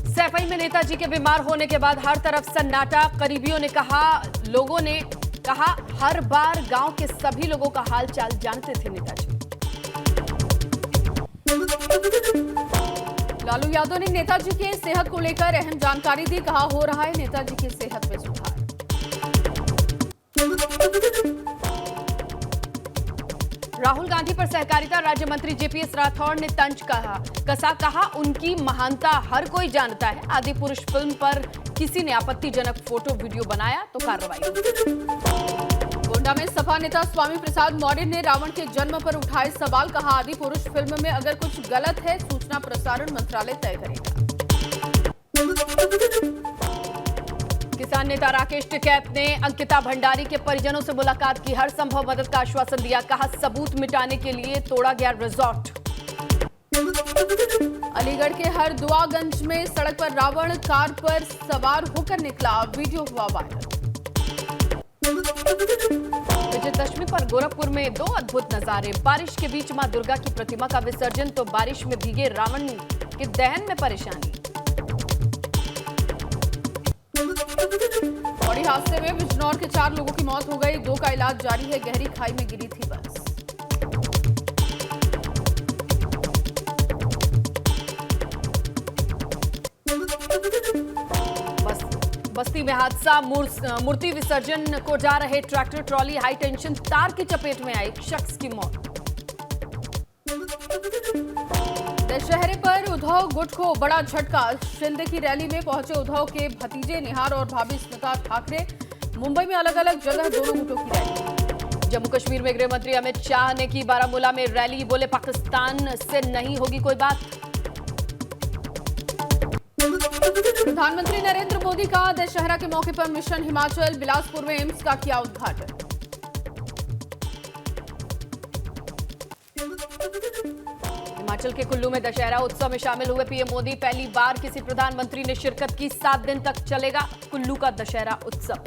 सैफई में नेताजी के बीमार होने के बाद हर तरफ सन्नाटा। करीबियों ने कहा, लोगों ने कहा, हर बार गांव के सभी लोगों का हाल चाल जानते थे नेताजी। लालू यादव ने नेताजी के सेहत को लेकर अहम जानकारी दी। कहा, हो रहा है नेताजी की सेहत में सुधार। राहुल गांधी पर सहकारिता राज्य मंत्री जेपीएस राठौड़ ने तंज कहा, उनकी महानता हर कोई जानता है। आदि पुरुष फिल्म पर किसी ने आपत्तिजनक फोटो वीडियो बनाया तो कार्रवाई। गोंडा में सपा नेता स्वामी प्रसाद मौर्य ने रावण के जन्म पर उठाए सवाल। कहा, आदि पुरुष फिल्म में अगर कुछ गलत है, सूचना प्रसारण मंत्रालय तय करेगा। किसान नेता राकेश टिकैत ने अंकिता भंडारी के परिजनों से मुलाकात की। हर संभव मदद का आश्वासन दिया। कहा, सबूत मिटाने के लिए तोड़ा गया रिजॉर्ट। अलीगढ़ के हरदुआगंज में सड़क पर रावण कार पर सवार होकर निकला। वीडियो हुआ वायरल। विजयदशमी पर गोरखपुर में दो अद्भुत नजारे। बारिश के बीच मां दुर्गा की प्रतिमा का विसर्जन तो बारिश में भीगे रावण के दहन में परेशानी। बड़ी हादसे में बिजनौर के 4 लोगों की मौत हो गई। 2 का इलाज जारी है। गहरी खाई में गिरी थी बस। बस्ती में हादसा। मूर्ति विसर्जन को जा रहे ट्रैक्टर ट्रॉली हाई टेंशन तार की चपेट में आई। शख्स की मौत। दशहरे पर उद्धव गुट को बड़ा झटका। शिंदे की रैली में पहुंचे उद्धव के भतीजे निहार और भाभी स्मिता ठाकरे। मुंबई में अलग अलग जगह दोनों गुटों की रैली। जम्मू कश्मीर में गृह मंत्री अमित शाह ने की बारामूला में रैली। बोले, पाकिस्तान से नहीं होगी कोई बात। प्रधानमंत्री नरेंद्र मोदी का दशहरा के मौके पर मिशन हिमाचल। बिलासपुर में एम्स का किया उद्घाटन। हिमाचल के कुल्लू में दशहरा उत्सव में शामिल हुए पीएम मोदी। पहली बार किसी प्रधानमंत्री ने शिरकत की। 7 दिन तक चलेगा कुल्लू का दशहरा उत्सव।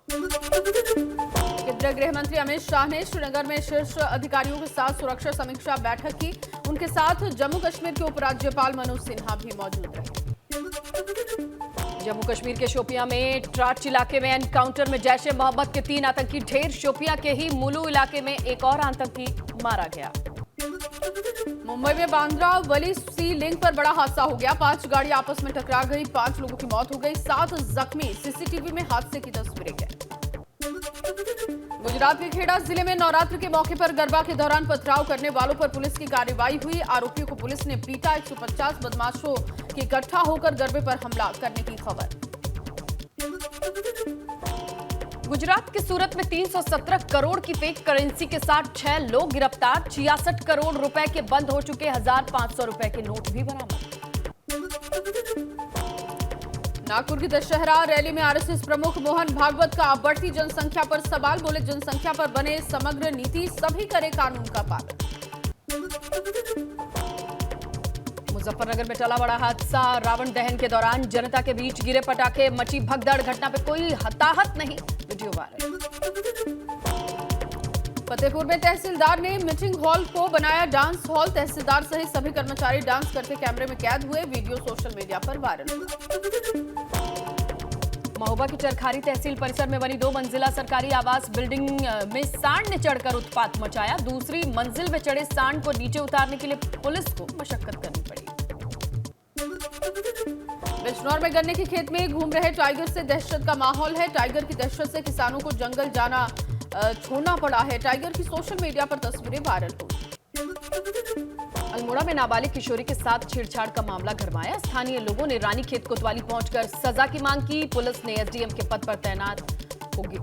केंद्रीय गृह मंत्री अमित शाह ने श्रीनगर में शीर्ष अधिकारियों के साथ सुरक्षा समीक्षा बैठक की। उनके साथ जम्मू कश्मीर के उपराज्यपाल मनोज सिन्हा भी मौजूद रहे। जम्मू कश्मीर के शोपियां में ट्राच इलाके में एनकाउंटर में जैश ए मोहम्मद के 3 आतंकी ढेर। शोपियां के ही मुलू इलाके में एक और आतंकी मारा गया। मुंबई में बांद्रा वली सी लिंक पर बड़ा हादसा हो गया। 5 गाड़ियां आपस में टकरा गई। 5 लोगों की मौत हो गई, 7 जख्मी। सीसीटीवी में हादसे की तस्वीरें कैद। गुजरात के खेड़ा जिले में नवरात्र के मौके पर गरबा के दौरान पथराव करने वालों पर पुलिस की कार्रवाई हुई। आरोपियों को पुलिस ने पीटा। 150 बदमाशों के इकट्ठा होकर गरबे पर हमला करने की खबर। गुजरात के सूरत में 317 करोड़ की फेक करेंसी के साथ 6 लोग गिरफ्तार। 66 करोड़ रुपए के बंद हो चुके 1500 रुपए के नोट भी बरामद। नागपुर की दशहरा रैली में आरएसएस प्रमुख मोहन भागवत का बढ़ती जनसंख्या पर सवाल। बोले, जनसंख्या पर बने समग्र नीति, सभी करे कानून का पालन। मुजफ्फरनगर में टला बड़ा हादसा। रावण दहन के दौरान जनता के बीच गिरे पटाखे, मची भगदड़। घटना पे कोई हताहत नहीं। Video viral. फतेहपुर में तहसीलदार ने मीटिंग हॉल को बनाया डांस हॉल। तहसीलदार सहित सभी कर्मचारी डांस करते कैमरे में कैद हुए। वीडियो सोशल मीडिया पर वायरल हुआ। महोबा की चरखारी तहसील परिसर में बनी 2 मंजिला सरकारी आवास बिल्डिंग में सांड ने चढ़कर उत्पात मचाया। दूसरी मंजिल में चढ़े सांड को नीचे उतारने के लिए पुलिस को मशक्कत करनी पड़ी। बिजनौर में गन्ने के खेत में घूम रहे टाइगर से दहशत का माहौल है। टाइगर की दहशत से किसानों को जंगल जाना छोड़ना पड़ा है। टाइगर की सोशल मीडिया पर तस्वीरें वायरल हुई। अल्मोड़ा में नाबालिग किशोरी के साथ छेड़छाड़ का मामला गरमाया। स्थानीय लोगों ने रानीखेत कोतवाली पहुंचकर सजा की मांग की। पुलिस ने एसडीएम के पद पर तैनात होगी।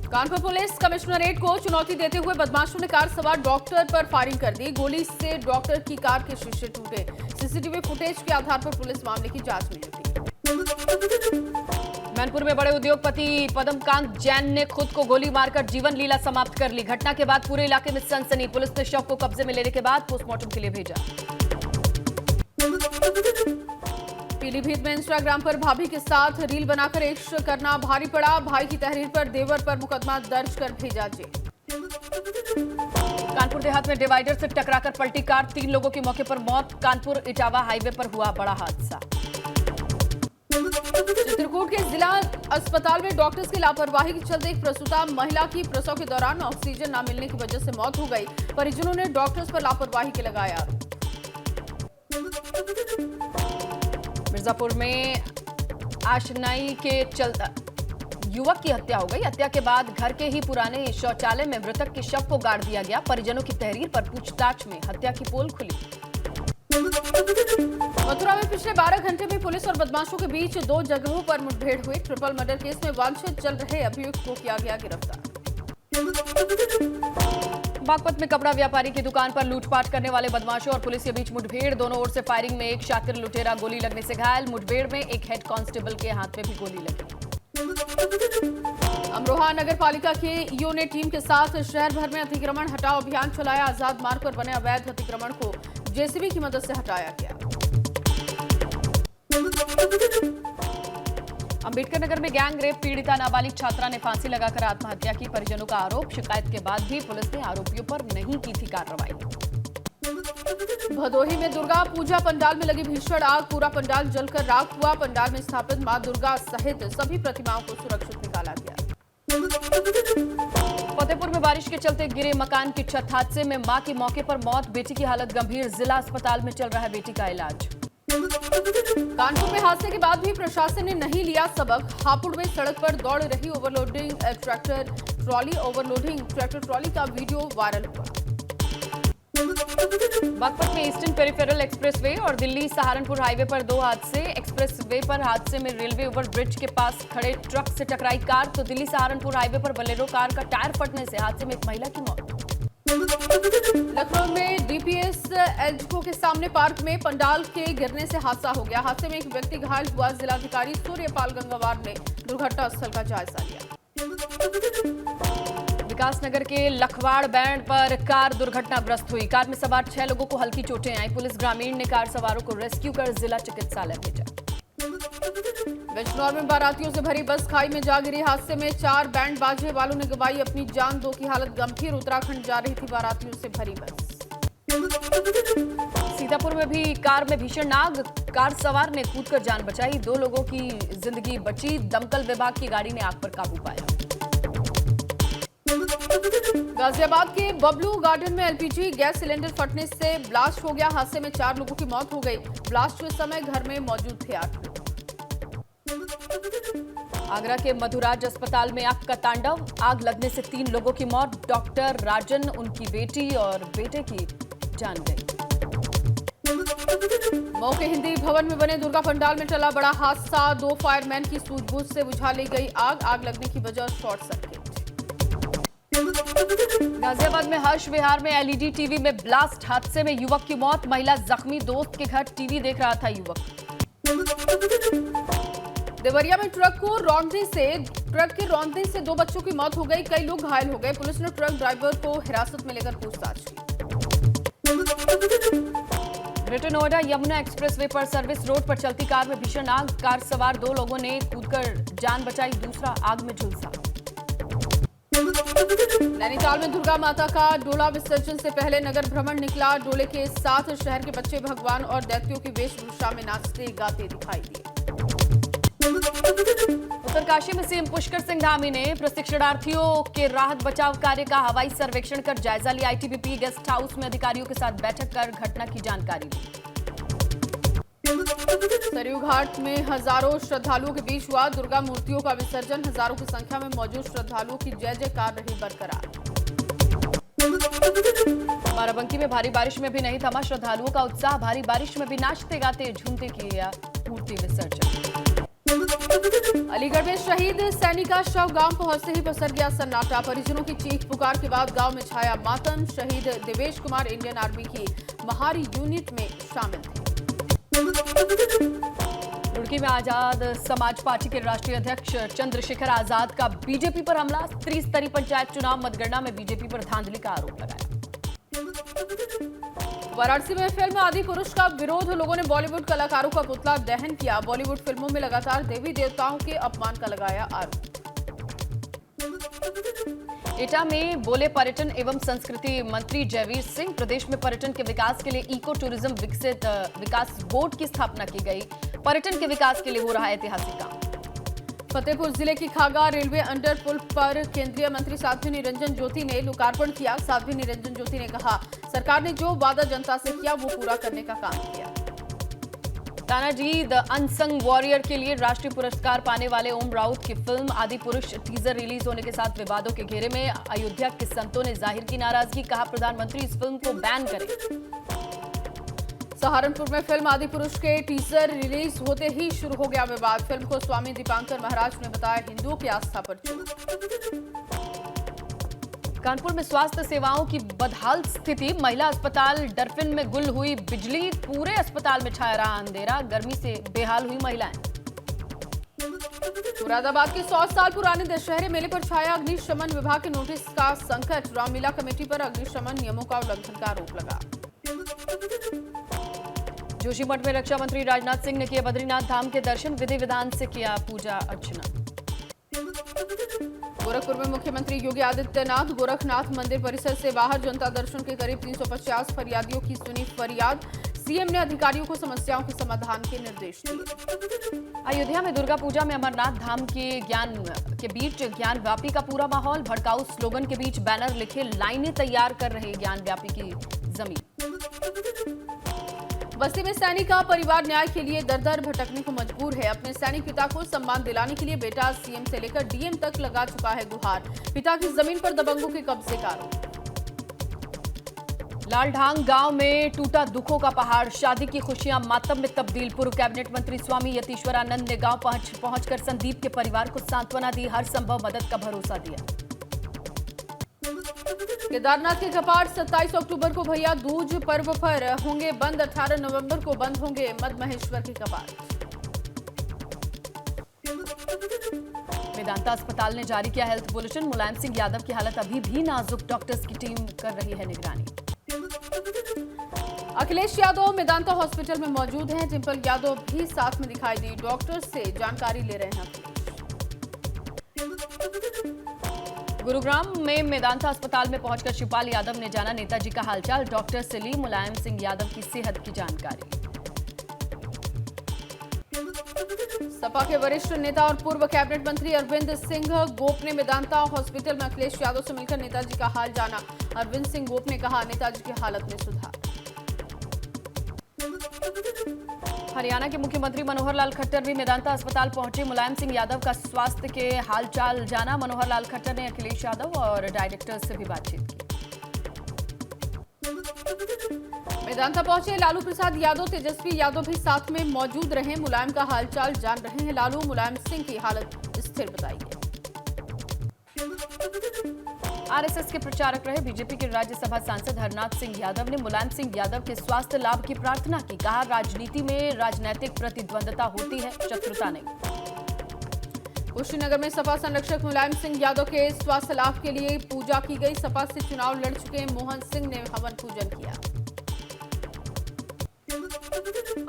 कानपुर पुलिस कमिश्नरेट को चुनौती देते हुए बदमाशों ने कार सवार डॉक्टर पर फायरिंग कर दी। गोली से डॉक्टर की कार के शीशे टूटे। सीसीटीवी फुटेज के आधार पर पुलिस मामले की जांच में जुटी। मैनपुर में बड़े उद्योगपति पद्मकांत जैन ने खुद को गोली मारकर जीवन लीला समाप्त कर ली। घटना के बाद पूरे इलाके में सनसनी। पुलिस ने शव को कब्जे में लेने के बाद पोस्टमार्टम के लिए भेजा। पीलीभीत में इंस्टाग्राम पर भाभी के साथ रील बनाकर इश्क करना भारी पड़ा। भाई की तहरीर पर देवर पर मुकदमा दर्ज कर भेजा जेल। कानपुर देहात में डिवाइडर से टकराकर पलटी कार, 3 लोगों की मौके पर मौत। कानपुर इटावा हाईवे पर हुआ बड़ा हादसा। चित्रकूट के जिला अस्पताल में डॉक्टर्स की लापरवाही के चलते एक प्रसूता महिला की प्रसव के दौरान ऑक्सीजन न मिलने की वजह से मौत हो गई। परिजनों ने डॉक्टर्स पर लापरवाही के लगाया आरोप। मिर्जापुर में आशनाई के चलते युवक की हत्या हो गई। हत्या के बाद घर के ही पुराने शौचालय में मृतक के शव को गाड़ दिया गया। परिजनों की तहरीर पर पूछताछ में हत्या की पोल खुली। मथुरा में पिछले 12 घंटे में पुलिस और बदमाशों के बीच 2 जगहों पर मुठभेड़ हुई। ट्रिपल मर्डर केस में वांछित चल रहे अभियुक्त को किया गया गिरफ्तार। बागपत में कपड़ा व्यापारी की दुकान पर लूटपाट करने वाले बदमाशों और पुलिस के बीच मुठभेड़। दोनों ओर से फायरिंग में एक शातिर लुटेरा गोली लगने से घायल। मुठभेड़ में एक हेड कांस्टेबल के हाथ में भी गोली लगी। अमरोहा नगर पालिका के ईओ ने टीम के साथ शहर भर में अतिक्रमण हटाओ अभियान चलाया। आजाद मार्ग पर बने अवैध अतिक्रमण को जेसीबी की मदद से हटाया गया। अंबेडकर नगर में गैंग रेप पीड़िता नाबालिग छात्रा ने फांसी लगाकर आत्महत्या की। परिजनों का आरोप, शिकायत के बाद भी पुलिस ने आरोपियों पर नहीं की थी कार्रवाई। भदोही में दुर्गा पूजा पंडाल में लगी भीषण आग, पूरा पंडाल जलकर राख हुआ। पंडाल में स्थापित मां दुर्गा सहित सभी प्रतिमाओं को सुरक्षित निकाला गया। फतेहपुर में बारिश के चलते गिरे मकान की छत, हादसे में मां की मौके पर मौत, बेटी की हालत गंभीर। जिला अस्पताल में चल रहा है बेटी का इलाज। कानपुर में हादसे के बाद भी प्रशासन ने नहीं लिया सबक। हापुड़ में सड़क पर दौड़ रही ओवरलोडिंग ट्रैक्टर ट्रॉली का वीडियो वायरल हुआ। बागपत में ईस्टर्न पेरिफेरल एक्सप्रेसवे और दिल्ली सहारनपुर हाईवे पर 2 हादसे। एक्सप्रेसवे पर हादसे में रेलवे ओवरब्रिज के पास खड़े ट्रक से टकराई कार, तो दिल्ली सहारनपुर हाईवे पर बोलेरो कार का टायर फटने से हादसे में एक महिला की मौत। लखनऊ में डीपीएस एल्जको के सामने पार्क में पंडाल के गिरने से हादसा हो गया। हादसे में एक व्यक्ति घायल हुआ। जिलाधिकारी सूर्यपाल गंगावार ने दुर्घटना स्थल का जायजा लिया। विकासनगर के लखवाड़ बैंड पर कार दुर्घटनाग्रस्त हुई। कार में सवार 6 लोगों को हल्की चोटें आई। पुलिस ग्रामीण ने कार सवारों को रेस्क्यू कर जिला चिकित्सालय भेजा। बिजनौर में बारातियों से भरी बस खाई में जा गिरी। हादसे में 4 बैंड बाजे वालों ने गंवाई अपनी जान, 2 की हालत गंभीर। उत्तराखंड जा रही थी बारातियों से भरी बस। सीतापुर में भी कार में भीषण आग, कार सवार ने कूदकर जान बचाई। 2 लोगों की जिंदगी बची। दमकल विभाग की गाड़ी ने आग पर काबू पाया। गाजियाबाद के बबलू गार्डन में एलपीजी गैस सिलेंडर फटने से ब्लास्ट हो गया। हादसे में 4 लोगों की मौत हो गई। ब्लास्ट के समय घर में मौजूद थे 8 लोग। आगरा के मधुराज अस्पताल में आग का तांडव, आग लगने से 3 लोगों की मौत। डॉक्टर राजन, उनकी बेटी और बेटे की जान गई। मऊ के हिंदी भवन में बने दुर्गा पंडाल में टला बड़ा हादसा। 2 फायरमैन की सूझबूझ से बुझा ली गई आग लगने की वजह शॉर्ट सर्किट। गाजियाबाद में हर्ष विहार में एलईडी टीवी में ब्लास्ट, हादसे में युवक की मौत, महिला जख्मी। दोस्त के घर टीवी देख रहा था युवक। देवरिया में ट्रक के रौंदने से 2 बच्चों की मौत हो गई। कई लोग घायल हो गए। पुलिस ने ट्रक ड्राइवर को हिरासत में लेकर पूछताछ की। ग्रेटर नोएडा यमुना एक्सप्रेसवे पर सर्विस रोड पर चलती कार में भीषण आग, कार सवार 2 लोगों ने कूदकर जान बचाई, दूसरा आग में झुलसा। नैनीताल में दुर्गा माता का डोला विसर्जन से पहले नगर भ्रमण निकला। डोले के साथ शहर के बच्चे भगवान और दैत्यों की वेशभूषा में नाचते गाते दिखाई दिए। उत्तरकाशी में सीएम पुष्कर सिंह धामी ने प्रशिक्षणार्थियों के राहत बचाव कार्य का हवाई सर्वेक्षण कर जायजा लिया। आईटीबीपी गेस्ट हाउस में अधिकारियों के साथ बैठक कर घटना की जानकारी ली। सरयू घाट में हजारों श्रद्धालुओं के बीच हुआ दुर्गा मूर्तियों का विसर्जन। हजारों की संख्या में मौजूद श्रद्धालुओं की जय जयकार रही बरकरार। बाराबंकी में भारी बारिश में भी नहीं थमा श्रद्धालुओं का उत्साह। भारी बारिश में भी नाचते गाते झूमते किया मूर्ति विसर्जन। अलीगढ़ में शहीद सैनिक का शव गांव पहुंचते ही पसर गया सन्नाटा। परिजनों की चीख पुकार के बाद गांव में छाया मातम। शहीद देवेश कुमार इंडियन आर्मी की महारी यूनिट में शामिल थे। रुड़की में आजाद समाज पार्टी के राष्ट्रीय अध्यक्ष चंद्रशेखर आजाद का बीजेपी पर हमला। त्रिस्तरीय पंचायत चुनाव मतगणना में बीजेपी पर धांधली का आरोप लगाया। वाराणसी में फिल्म आदि पुरुष का विरोध, लोगों ने बॉलीवुड कलाकारों का पुतला दहन किया। बॉलीवुड फिल्मों में लगातार देवी देवताओं के अपमान का लगाया आरोप। एटा में बोले पर्यटन एवं संस्कृति मंत्री जयवीर सिंह। प्रदेश में पर्यटन के विकास के लिए इको टूरिज्म विकास बोर्ड की स्थापना की गई। पर्यटन के विकास के लिए हो रहा है ऐतिहासिक काम। फतेहपुर जिले की खागा रेलवे अंडर पुल पर केंद्रीय मंत्री साध्वी निरंजन ज्योति ने लोकार्पण किया। साध्वी निरंजन ज्योति ने कहा, सरकार ने जो वादा जनता से किया वो पूरा करने का काम किया। तानाजी द अनसंग वॉरियर के लिए राष्ट्रीय पुरस्कार पाने वाले ओम राउत की फिल्म आदि पुरुष टीजर रिलीज होने के साथ विवादों के घेरे में। अयोध्या के संतों ने जाहिर की नाराजगी। कहा, प्रधानमंत्री इस फिल्म को बैन करें। सहारनपुर में फिल्म आदि पुरुष के टीजर रिलीज होते ही शुरू हो गया विवाद। फिल्म को स्वामी दीपांकर महाराज ने बताया हिंदुओं की आस्था पर चोट। कानपुर में स्वास्थ्य सेवाओं की बदहाल स्थिति। महिला अस्पताल डरफिन में गुल हुई बिजली। पूरे अस्पताल में छाया रहा अंधेरा। गर्मी से बेहाल हुई महिलाएं। मुरादाबाद के 100 साल पुराने दशहरे मेले पर छाया अग्निशमन विभाग के नोटिस का संकट। रामलीला कमेटी पर अग्निशमन नियमों का उल्लंघन का आरोप लगा। जोशीमठ में रक्षा मंत्री राजनाथ सिंह ने किया बद्रीनाथ धाम के दर्शन। विधि विधान से किया पूजा अर्चना। गोरखपुर में मुख्यमंत्री योगी आदित्यनाथ गोरखनाथ मंदिर परिसर से बाहर जनता दर्शन के करीब 350 फरियादियों की सुनी फरियाद। सीएम ने अधिकारियों को समस्याओं के समाधान के निर्देश दिए। अयोध्या में दुर्गा पूजा में अमरनाथ धाम के बीच ज्ञान व्यापी का पूरा माहौल। भड़काऊ स्लोगन के बीच बैनर लिखे लाइनें तैयार कर रहे ज्ञान व्यापी की जमीन। बस्ती में सैनिक का परिवार न्याय के लिए दर दर भटकने को मजबूर है। अपने सैनिक पिता को सम्मान दिलाने के लिए बेटा सीएम से लेकर डीएम तक लगा चुका है गुहार। पिता की जमीन पर दबंगों के कब्जे का आरोप। लालढांग गांव में टूटा दुखों का पहाड़। शादी की खुशियां मातम में तब्दील। पूर्व कैबिनेट मंत्री स्वामी यतीश्वरानंद ने गांव पहुंचकर संदीप के परिवार को सांत्वना दी। हर संभव मदद का भरोसा दिया। केदारनाथ के कपाट 27 अक्टूबर को भैया दूज पर्व पर होंगे बंद। 18 नवंबर को बंद होंगे मद महेश्वर के कपाट। मेदांता अस्पताल ने जारी किया हेल्थ बुलेटिन। मुलायम सिंह यादव की हालत अभी भी नाजुक। डॉक्टर्स की टीम कर रही है निगरानी। अखिलेश यादव मेदांता हॉस्पिटल में मौजूद हैं। डिंपल यादव भी साथ में दिखाई दी। डॉक्टर्स से जानकारी ले रहे हैं। गुरुग्राम में मेदांता अस्पताल में पहुंचकर शिवपाल यादव ने जाना नेताजी का हालचाल। डॉक्टर से ली मुलायम सिंह यादव की सेहत की जानकारी। सपा के वरिष्ठ नेता और पूर्व कैबिनेट मंत्री अरविंद सिंह गोप ने मेदांता हॉस्पिटल में अखिलेश यादव से मिलकर नेताजी का हाल जाना। अरविंद सिंह गोप ने कहा, नेताजी की हालत में सुधार। हरियाणा के मुख्यमंत्री मनोहर लाल खट्टर भी मेदांता अस्पताल पहुंचे। मुलायम सिंह यादव का स्वास्थ्य के हालचाल जाना। मनोहर लाल खट्टर ने अखिलेश यादव और डायरेक्टर से भी बातचीत की। मेदांता पहुंचे लालू प्रसाद यादव, तेजस्वी यादव भी साथ में मौजूद रहे। मुलायम का हालचाल जान रहे हैं लालू। मुलायम सिंह की हालत स्थिर बताई है। आरएसएस के प्रचारक रहे बीजेपी के राज्यसभा सांसद हरनाथ सिंह यादव ने मुलायम सिंह यादव के स्वास्थ्य लाभ की प्रार्थना की। कहा, राजनीति में राजनीतिक प्रतिद्वंदता होती है, शत्रुता नहीं। कुशीनगर में सपा संरक्षक मुलायम सिंह यादव के स्वास्थ्य लाभ के लिए पूजा की गई। सपा से चुनाव लड़ चुके मोहन सिंह ने हवन पूजन किया।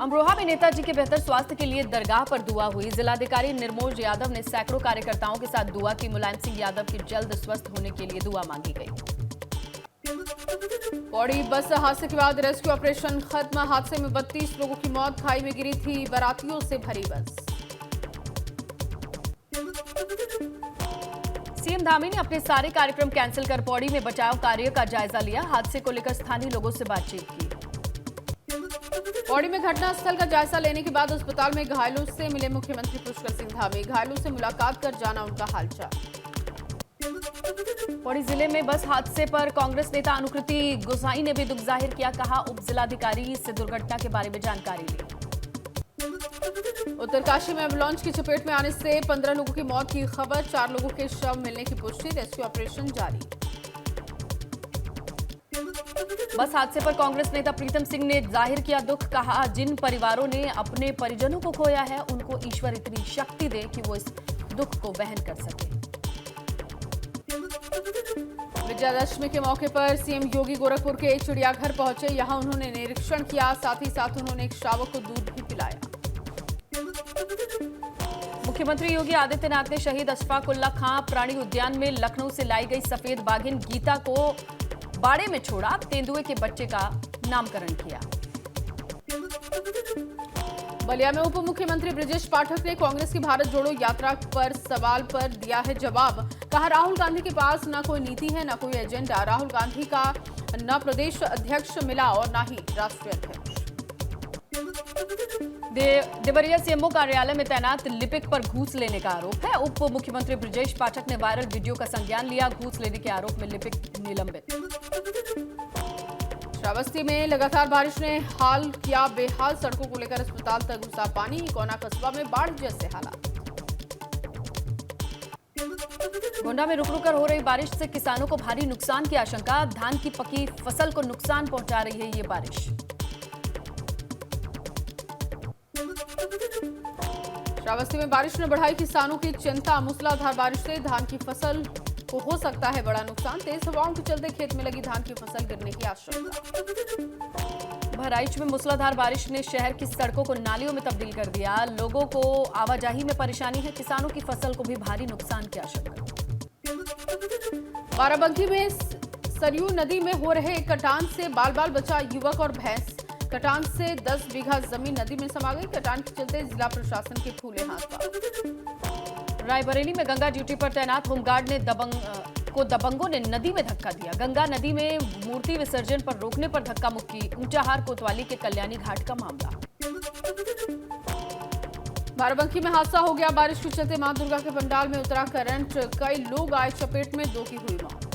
अमरोहा में नेताजी के बेहतर स्वास्थ्य के लिए दरगाह पर दुआ हुई। जिलाधिकारी निर्मोज यादव ने सैकड़ों कार्यकर्ताओं के साथ दुआ की। मुलायम सिंह यादव के जल्द स्वस्थ होने के लिए दुआ मांगी गई। पौड़ी बस हादसे के बाद रेस्क्यू ऑपरेशन खत्म। हादसे में 32 लोगों की मौत। खाई में गिरी थी बारातियों से भरी बस। सीएम धामी ने अपने सारे कार्यक्रम कैंसिल कर पौड़ी में बचाव कार्य का जायजा लिया। हादसे को लेकर स्थानीय लोगों से बातचीत की। पौड़ी में घटनास्थल का जायजा लेने के बाद अस्पताल में घायलों से मिले मुख्यमंत्री पुष्कर सिंह धामी। घायलों से मुलाकात कर जाना उनका हालचाल। पौड़ी जिले में बस हादसे पर कांग्रेस नेता अनुकृति गोसाई ने भी दुख जाहिर किया। कहा, उप जिलाधिकारी से दुर्घटना के बारे में जानकारी ली। उत्तरकाशी में एम्बुलेंस की चपेट में आने से 15 लोगों की मौत की खबर। 4 लोगों के शव मिलने की पुष्टि। रेस्क्यू ऑपरेशन जारी। बस हादसे पर कांग्रेस नेता प्रीतम सिंह ने जाहिर किया दुख। कहा, जिन परिवारों ने अपने परिजनों को खोया है उनको ईश्वर इतनी शक्ति दे कि वो इस दुख को वहन कर सके। विजयादशमी के मौके पर सीएम योगी गोरखपुर के चिड़ियाघर पहुंचे। यहां उन्होंने निरीक्षण किया। साथ ही साथ उन्होंने एक शावक को दूध भी पिलाया। मुख्यमंत्री योगी आदित्यनाथ ने शहीद अशफाक उल्लाह खां प्राणी उद्यान में लखनऊ से लाई गई सफेद बाघिन गीता को बाड़े में छोड़ा। तेंदुए के बच्चे का नामकरण किया। बलिया में उप मुख्यमंत्री ब्रजेश पाठक ने कांग्रेस की भारत जोड़ो यात्रा पर सवाल पर दिया है जवाब। कहा, राहुल गांधी के पास न कोई नीति है न कोई एजेंडा। राहुल गांधी का न प्रदेश अध्यक्ष मिला और न ही राष्ट्रीय अध्यक्ष। देवरिया सीएमओ कार्यालय में तैनात लिपिक पर घूस लेने का आरोप है। उप मुख्यमंत्री ब्रजेश पाठक ने वायरल वीडियो का संज्ञान लिया। घूस लेने के आरोप में लिपिक निलंबित। श्रावस्ती में लगातार बारिश ने हाल किया बेहाल। सड़कों को लेकर अस्पताल तक घुसा पानी। कोना कस्बा में बाढ़ जैसे हालात। गोंडा में रुक रुक कर हो रही बारिश से किसानों को भारी नुकसान की आशंका। धान की पकी फसल को नुकसान पहुंचा रही है ये बारिश। श्रावस्ती में बारिश ने बढ़ाई किसानों की चिंता। मूसलाधार बारिश से धान की फसल को हो सकता है बड़ा नुकसान। तेज हवाओं के चलते खेत में लगी धान की फसल गिरने की आशंका। बहराइच में मूसलाधार बारिश ने शहर की सड़कों को नालियों में तब्दील कर दिया। लोगों को आवाजाही में परेशानी है। किसानों की फसल को भी भारी नुकसान की आशंका। बाराबंकी में सरयू नदी में हो रहे कटान से बाल बाल बचा युवक और भैंस। कटान से 10 बीघा जमीन नदी में समा गई। कटान के चलते जिला प्रशासन के फूले हाथ पांव। रायबरेली में गंगा ड्यूटी पर तैनात होमगार्ड ने दबंगों ने नदी में धक्का दिया। गंगा नदी में मूर्ति विसर्जन पर रोकने पर धक्का मुक्की। ऊंचाहार कोतवाली के कल्याणी घाट का मामला। बाराबंकी में हादसा हो गया। बारिश के चलते मां दुर्गा के पंडाल में उतरा करंट। कई लोग आए चपेट में, 2 की हुई मौत।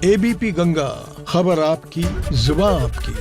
एबीपी गंगा, खबर आपकी, जुबान आपकी।